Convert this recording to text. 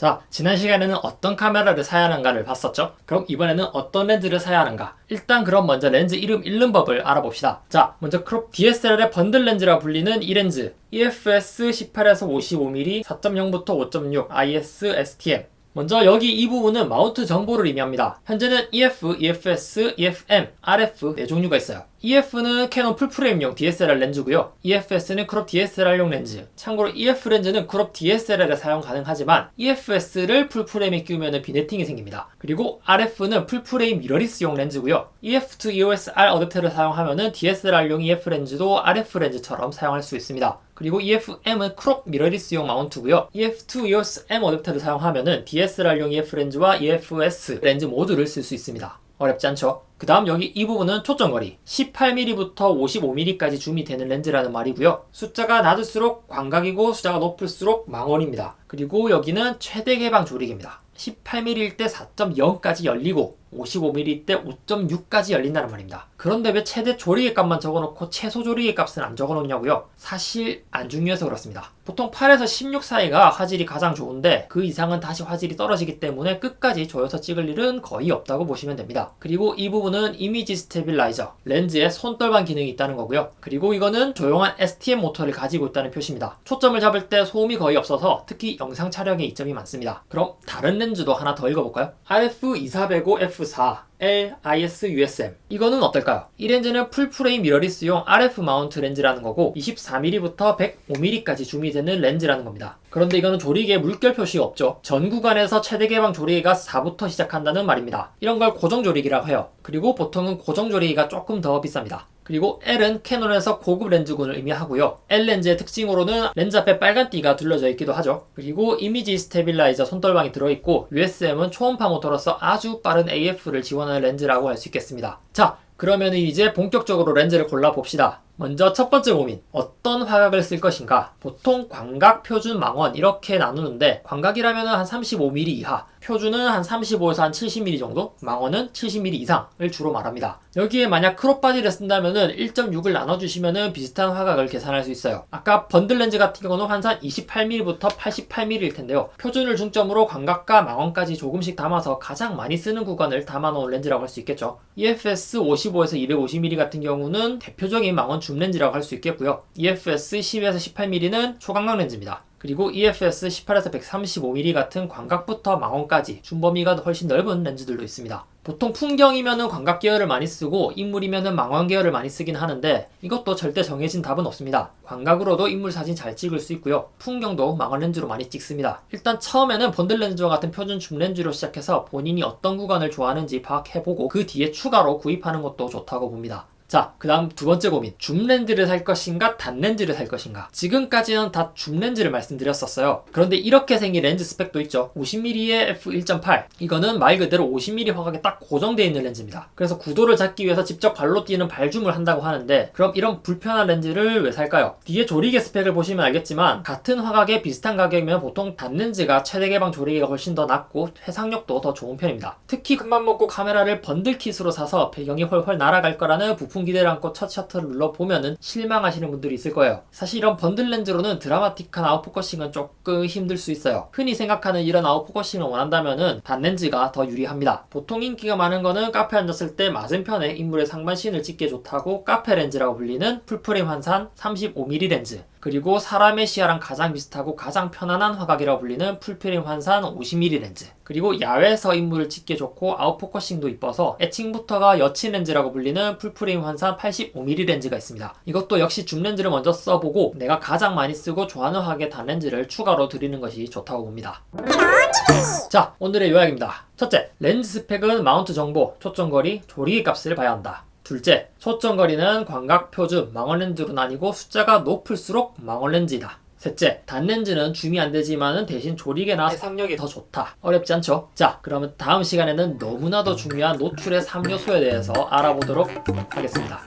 자, 지난 시간에는 어떤 카메라를 사야 하는가를 봤었죠? 그럼 이번에는 어떤 렌즈를 사야 하는가? 일단 그럼 먼저 렌즈 이름 읽는 법을 알아봅시다. 자, 먼저 크롭 DSLR의 번들 렌즈라 불리는 이 렌즈 EFS 18에서 55mm 4.0부터 5.6 IS STM. 먼저 여기 이 부분은 마운트 정보를 의미합니다. 현재는 EF, EFS, EFM, RF 네 종류가 있어요. EF는 캐논 풀프레임용 DSLR 렌즈고요. EFS는 크롭 DSLR용 렌즈. 참고로 EF 렌즈는 크롭 DSLR에 사용 가능하지만 EFS를 풀프레임에 끼우면 비네팅이 생깁니다. 그리고 RF는 풀프레임 미러리스용 렌즈고요. EF to EOS R 어댑터를 사용하면 DSLR용 EF 렌즈도 RF 렌즈처럼 사용할 수 있습니다. 그리고 EFM은 크롭 미러리스용 마운트고요. EF to EOS M 어댑터를 사용하면 DSLR용 EF 렌즈와 EFS 렌즈 모두를 쓸 수 있습니다. 어렵지 않죠? 그 다음 여기 이 부분은 초점거리 18mm부터 55mm까지 줌이 되는 렌즈라는 말이고요. 숫자가 낮을수록 광각이고 숫자가 높을수록 망원입니다. 그리고 여기는 최대 개방 조리개입니다. 18mm일 때 4.0까지 열리고 55mm 때 5.6까지 열린다는 말입니다. 그런데 왜 최대 조리개 값만 적어놓고 최소 조리개 값은 안 적어놓냐고요? 사실 안 중요해서 그렇습니다. 보통 8에서 16 사이가 화질이 가장 좋은데 그 이상은 다시 화질이 떨어지기 때문에 끝까지 조여서 찍을 일은 거의 없다고 보시면 됩니다. 그리고 이 부분은 이미지 스테빌라이저, 렌즈에 손떨반 기능이 있다는 거고요. 그리고 이거는 조용한 STM 모터를 가지고 있다는 표시입니다. 초점을 잡을 때 소음이 거의 없어서 특히 영상 촬영에 이점이 많습니다. 그럼 다른 렌즈도 하나 더 읽어볼까요? RF2405 F4 L, IS, USM. 이거는 어떨까요? 이 렌즈는 풀프레임 미러리스용 RF 마운트 렌즈라는 거고 24mm부터 105mm까지 줌이 되는 렌즈라는 겁니다. 그런데 이거는 조리개에 물결 표시가 없죠. 전 구간에서 최대 개방 조리개가 4부터 시작한다는 말입니다. 이런 걸 고정 조리개라고 해요. 그리고 보통은 고정 조리개가 조금 더 비쌉니다. 그리고 L은 캐논에서 고급 렌즈군을 의미하고요. L 렌즈의 특징으로는 렌즈 앞에 빨간 띠가 둘러져 있기도 하죠. 그리고 이미지 스테빌라이저 손떨방이 들어있고 USM은 초음파 모터로서 아주 빠른 AF를 지원하는 렌즈라고 할 수 있겠습니다. 자, 그러면 이제 본격적으로 렌즈를 골라봅시다. 먼저 첫 번째 고민, 어떤 화각을 쓸 것인가? 보통 광각, 표준, 망원 이렇게 나누는데 광각이라면 한 35mm 이하, 표준은 한 35에서 한 70mm 정도, 망원은 70mm 이상을 주로 말합니다. 여기에 만약 크롭 바디를 쓴다면 1.6을 나눠주시면 비슷한 화각을 계산할 수 있어요. 아까 번들 렌즈 같은 경우는 환산 28mm부터 88mm일 텐데요. 표준을 중점으로 광각과 망원까지 조금씩 담아서 가장 많이 쓰는 구간을 담아놓은 렌즈라고 할 수 있겠죠. EFS 55에서 250mm 같은 경우는 대표적인 망원 줌 렌즈라고 할 수 있겠고요. EFS 10에서 18mm는 초광각 렌즈입니다. 그리고 EFS 18에서 135mm 같은 광각부터 망원까지 줌 범위가 훨씬 넓은 렌즈들도 있습니다. 보통 풍경이면은 광각 계열을 많이 쓰고 인물이면은 망원 계열을 많이 쓰긴 하는데 이것도 절대 정해진 답은 없습니다. 광각으로도 인물 사진 잘 찍을 수 있고요. 풍경도 망원 렌즈로 많이 찍습니다. 일단 처음에는 번들 렌즈와 같은 표준 줌 렌즈로 시작해서 본인이 어떤 구간을 좋아하는지 파악해보고 그 뒤에 추가로 구입하는 것도 좋다고 봅니다. 자, 그 다음 두 번째 고민. 줌 렌즈를 살 것인가 단 렌즈를 살 것인가. 지금까지는 다 줌 렌즈를 말씀드렸었어요. 그런데 이렇게 생긴 렌즈 스펙도 있죠. 50mm의 f1.8 이거는 말 그대로 50mm 화각에 딱 고정되어 있는 렌즈입니다. 그래서 구도를 잡기 위해서 직접 발로 뛰는 발줌을 한다고 하는데 그럼 이런 불편한 렌즈를 왜 살까요? 뒤에 조리개 스펙을 보시면 알겠지만 같은 화각에 비슷한 가격이면 보통 단 렌즈가 최대 개방 조리개가 훨씬 더 낮고 해상력도 더 좋은 편입니다. 특히 큰맘 먹고 카메라를 번들 킷으로 사서 배경이 훨훨 날아갈 거라는 부품 기대를 안고 첫 셔터를 눌러보면은 실망하시는 분들이 있을 거예요. 사실 이런 번들 렌즈로는 드라마틱한 아웃포커싱은 조금 힘들 수 있어요. 흔히 생각하는 이런 아웃포커싱을 원한다면은 단 렌즈가 더 유리합니다. 보통 인기가 많은 거는 카페에 앉았을 때 맞은편에 인물의 상반신을 찍기에 좋다고 카페 렌즈라고 불리는 풀프레임 환산 35mm 렌즈, 그리고 사람의 시야랑 가장 비슷하고 가장 편안한 화각이라고 불리는 풀프레임 환산 50mm 렌즈, 그리고 야외에서 인물을 찍기에 좋고 아웃포커싱도 이뻐서 애칭부터가 여친 렌즈라고 불리는 풀프레임 환산 85mm 렌즈가 있습니다. 이것도 역시 줌 렌즈를 먼저 써보고 내가 가장 많이 쓰고 좋아하는 화각의 단 렌즈를 추가로 드리는 것이 좋다고 봅니다. 자, 오늘의 요약입니다. 첫째, 렌즈 스펙은 마운트 정보, 초점거리, 조리개 값을 봐야 한다. 둘째, 초점거리는 광각, 표준, 망원 렌즈로 나뉘고 숫자가 높을수록 망원 렌즈이다. 셋째, 단 렌즈는 줌이 안 되지만은 대신 조리개나 해상력이 더 좋다. 어렵지 않죠? 자, 그러면 다음 시간에는 너무나도 중요한 노출의 3요소에 대해서 알아보도록 하겠습니다.